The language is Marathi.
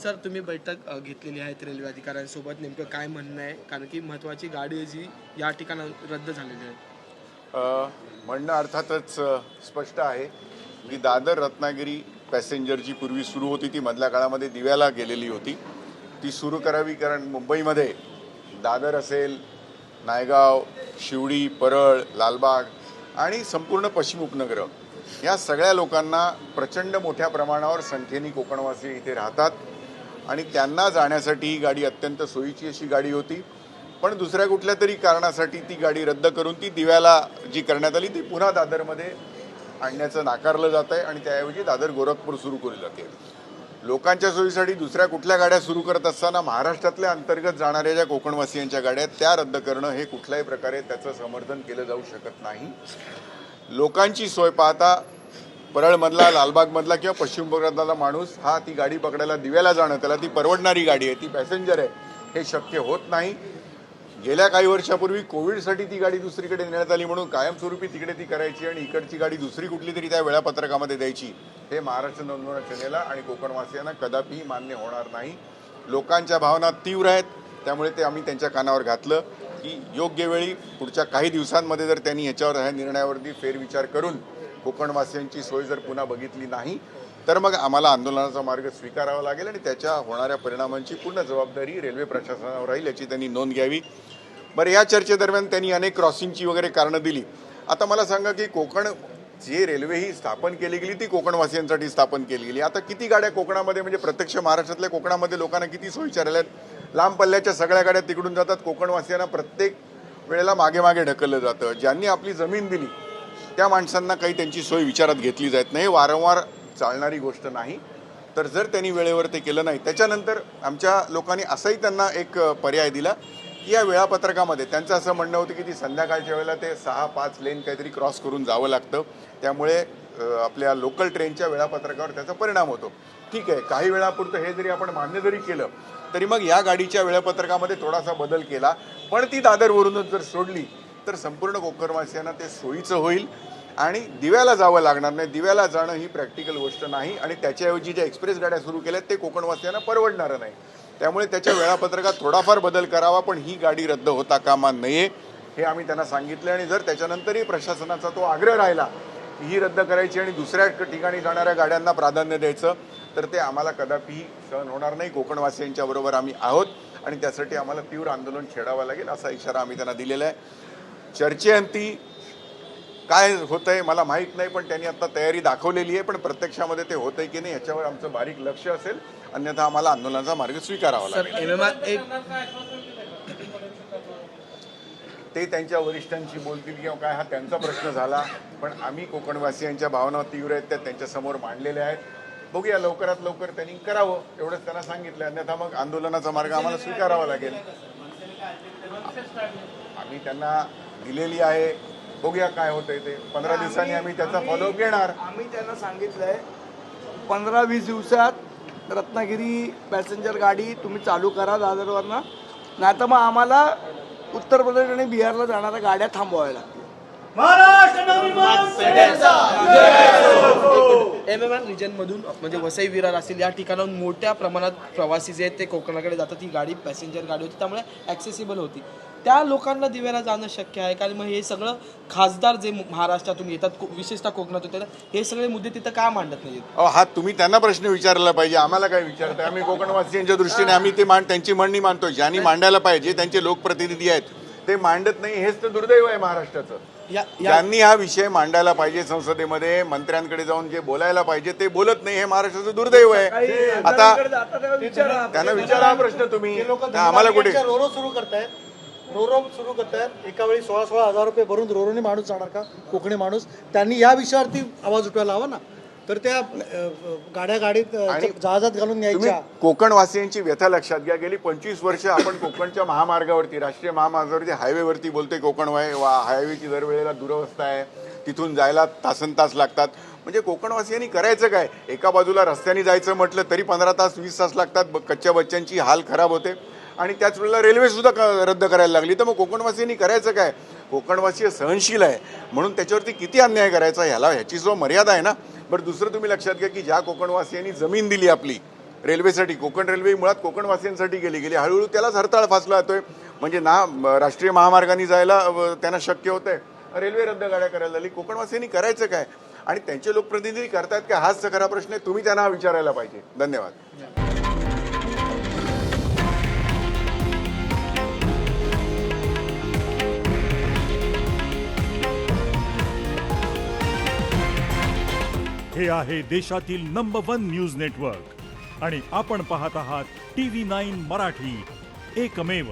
सर तुम्ही बैठक घेतलेली आहे रेल्वे अधिकाऱ्यांसोबत, नेमकं काय म्हणणं आहे? कारण की महत्त्वाची गाडी आहे जी या ठिकाणी रद्द झालेली आहे. म्हणणं अर्थातच स्पष्ट आहे की दादर रत्नागिरी पॅसेंजर जी पूर्वी सुरू होती ती मधल्या काळामध्ये दिव्याला गेलेली होती, ती सुरू करावी. कारण मुंबईमध्ये दादर असेल, नायगाव, शिवडी, परळ, लालबाग आणि संपूर्ण पश्चिम उपनगर या सगळ्या लोकांना प्रचंड मोठ्या प्रमाणावर संख्येने कोकणवासी इथे राहतात आणि त्यांना जाण्यासाठी ही गाडी अत्यंत सोयीची अशी गाडी होती. पण दुसऱ्या कुठल्या तरी कारणासाठी ती गाडी रद्द करून ती दिव्याला जी करण्यात आली ती पुन्हा दादरमध्ये आणण्याचं नाकारलं जात आहे आणि त्याऐवजी दादर गोरखपूर सुरू केली जाते. लोकांच्या सोयीसाठी दुसऱ्या कुठल्या गाड्या सुरू करत असताना महाराष्ट्रातल्या अंतर्गत जाणाऱ्या ज्या कोकणवासियांच्या गाड्या आहेत त्या रद्द करणं हे कुठल्याही प्रकारे त्याचं समर्थन केलं जाऊ शकत नाही. लोकांची सोय पाहता परळमधला, लालबागमधला किंवा पश्चिम उपनगरातला माणूस हा ती गाडी पकडायला दिव्याला जाणं, त्याला ती परवडणारी गाडी आहे, ती पॅसेंजर आहे, हे शक्य होत नाही. गेल्या काही वर्षापूर्वी कोविडसाठी ती गाडी दुसरीकडे नेण्यात आली म्हणून कायमस्वरूपी तिकडे ती करायची आणि इकडची गाडी दुसरी कुठली तरी त्या वेळापत्रकामध्ये द्यायची, हे महाराष्ट्र नोंदवण्यात सेनेला आणि कोकणवासियांना कदापिही मान्य होणार नाही. लोकांच्या भावना तीव्र आहेत, त्यामुळे ते आम्ही त्यांच्या कानावर घातलं की योग्य वेळी पुढच्या काही दिवसांमध्ये जर त्यांनी ह्याच्यावर ह्या निर्णयावरती फेरविचार करून कोकणवासियांची सोय जर पुन्हा बघितली नाही तर मग आम्हाला आंदोलनाचा मार्ग स्वीकारावा लागेल आणि त्याच्या होणाऱ्या परिणामांची पूर्ण जबाबदारी रेल्वे प्रशासनावर राहील याची त्यांनी नोंद घ्यावी. बरं, या चर्चेदरम्यान त्यांनी अनेक क्रॉसिंगची वगैरे कारणं दिली. आता मला सांगा की कोकण जी रेल्वे ही स्थापन केली गेली ती कोकणवासियांसाठी स्थापन केली गेली. आता किती गाड्या कोकणामध्ये, म्हणजे प्रत्यक्ष महाराष्ट्रातल्या कोकणामध्ये लोकांना किती सोयीच्या राहिल्या आहेत. लांब पल्ल्याच्या सगळ्या गाड्या तिकडून जातात. कोकणवासियांना प्रत्येक वेळेला मागे मागे ढकललं जातं. ज्यांनी आपली जमीन दिली त्या माणसांना काही त्यांची सोय विचारात घेतली जात नाही. वारंवार चालणारी गोष्ट नाही. तर जर त्यांनी वेळेवर ते केलं नाही, त्याच्यानंतर आमच्या लोकांनी असाही त्यांना एक पर्याय दिला की या वेळापत्रकामध्ये त्यांचं असं म्हणणं होतं की ती संध्याकाळच्या वेळेला ते 6-5 लेन काहीतरी क्रॉस करून जावं लागतं, त्यामुळे आपल्या लोकल ट्रेनच्या वेळापत्रकावर त्याचा परिणाम होतो. ठीक आहे, काही वेळापुरतं हे जरी आपण मान्य जरी केलं तरी मग या गाडीच्या वेळापत्रकामध्ये थोडासा बदल केला, पण ती दादरवरूनच जर सोडली तर संपूर्ण कोकणवासियांना ते सोयीचं होईल आणि दिव्याला जावं लागणार नाही. दिव्याला जाणं ही प्रॅक्टिकल गोष्ट नाही आणि त्याच्याऐवजी ज्या एक्सप्रेस गाड्या सुरू केल्यात ते कोकणवासियांना परवडणारं नाही. त्यामुळे त्याच्या वेळापत्रकात थोडाफार बदल करावा, पण ही गाडी रद्द होता कामा नये हे आम्ही त्यांना सांगितलं. आणि जर त्याच्यानंतरही प्रशासनाचा तो आग्रह राहिला ही रद्द करायची आणि दुसऱ्या ठिकाणी जाणाऱ्या गाड्यांना प्राधान्य द्यायचं तर ते आम्हाला कदापिही सहन होणार नाही. कोकणवासियांच्या बरोबर आम्ही आहोत आणि त्यासाठी आम्हाला तीव्र आंदोलन छेडावं लागेल असा इशारा आम्ही त्यांना दिलेला आहे. चर्चेअंती काय होतंय मला माहीत नाही, पण त्यांनी आता तयारी दाखवलेली आहे, पण प्रत्यक्षामध्ये ते होतंय की नाही याच्यावर आमचं बारीक लक्ष असेल, अन्यथा आम्हाला आंदोलनाचा मार्ग स्वीकारावा लागेल. ते त्यांच्या वरिष्ठांशी बोलतील किंवा काय हा त्यांचा प्रश्न झाला, पण आम्ही कोकणवासियांच्या भावना तीव्र आहेत त्या त्यांच्यासमोर मांडलेल्या आहेत. बघूया लवकरात लवकर त्यांनी करावं एवढंच त्यांना सांगितलं, अन्यथा मग आंदोलनाचा मार्ग आम्हाला स्वीकारावा लागेल. आम्ही त्यांना दिलेली आहे, बघूया काय होतंय ते. 15 दिवसांनी आम्ही त्याचा फॉलोअप घेणार. आम्ही त्यांना सांगितलंय 15-20 दिवसात रत्नागिरी पॅसेंजर गाडी तुम्ही चालू करा दादरवरनं, नाही तर मग आम्हाला उत्तर प्रदेश आणि बिहारला जाणाऱ्या गाड्या थांबवाव्या लागतील. एमएमआर रिजनमधून म्हणजे वसई विरार असेल या ठिकाणाहून मोठ्या प्रमाणात प्रवासी जे आहेत ते कोकणाकडे जातात. ही गाडी पॅसेंजर गाडी होती त्यामुळे ॲक्सेसिबल होती. त्या लोकांना दिव्याला जाणं शक्य आहे कारण मग हे सगळं खासदार जे महाराष्ट्रातून येतात, विशेषतः कोकणातून येतात, हे सगळे मुद्दे तिथं का मांडत नाहीत? हा तुम्ही त्यांना प्रश्न विचारला पाहिजे, आम्हाला काय विचारताय. आम्ही कोकणवासियांच्या दृष्टीने आम्ही ते त्यांची म्हणणी मांडतो. ज्यांनी मांडायला पाहिजे त्यांचे लोकप्रतिनिधी आहेत ते मांडत नाही, हेच तर दुर्दैव आहे महाराष्ट्राचं. ज्यांनी हा विषय मांडायला पाहिजे संसदेमध्ये, मंत्र्यांकडे जाऊन जे बोलायला पाहिजे ते बोलत नाही, हे महाराष्ट्राचं दुर्दैव आहे. आता त्यांना विचारा हा प्रश्न तुम्ही. आम्हाला कुठे रोरो सुरू करतायत एका वेळी 16-16 हजार रुपये भरून रोरोने माणूस जाणार का? कोकणी माणूस त्यांनी या विषयावरती आवाज उठवायला हवा ना. तर त्या गाडीत जहाजात घालून न्यायच्या. कोकणवासियांची व्यथा लक्षात घ्या. गेली 25 वर्ष आपण कोकणच्या महामार्गावरती, राष्ट्रीय महामार्गावरती, हायवेवरती बोलतोय. कोकण हायवेची दरवेळेला दुरवस्था आहे, तिथून जायला तासनतास लागतात. म्हणजे कोकणवासियांनी करायचं काय? एका बाजूला रस्त्याने जायचं म्हटलं तरी 15 तास 20 तास लागतात. कच्च्या बच्च्यांची हाल खराब होते आणि त्याच वेळेला रेल्वे सुद्धा रद्द करायला लागली. तर मग कोकणवासियांनी करायचं काय? कोकणवासी सहनशील आहे म्हणून त्याच्यावरती किती अन्याय करायचा ह्याची जो मर्यादा आहे ना. बरं, दुसरं तुम्ही लक्षात घ्या की ज्या कोकणवासियांनी जमीन दिली आपली रेल्वेसाठी. कोकण रेल्वे मुळात कोकणवासियांसाठी गेली हळूहळू त्यालाच हरताळ फासला जातोय. म्हणजे राष्ट्रीय महामार्गाने जायला त्यांना शक्य होतंय, रेल्वे रद्द गाड्या करायला झाली. कोकणवासियांनी करायचं काय आणि त्यांचे लोकप्रतिनिधी करतायत काय, हाच खरा प्रश्न आहे. तुम्ही त्यांना विचारायला पाहिजे. धन्यवाद. हे आहे देशातील नंबर 1 न्यूज नेटवर्क आणि आपण पाहत आहात TV9 मराठी, एकमेव.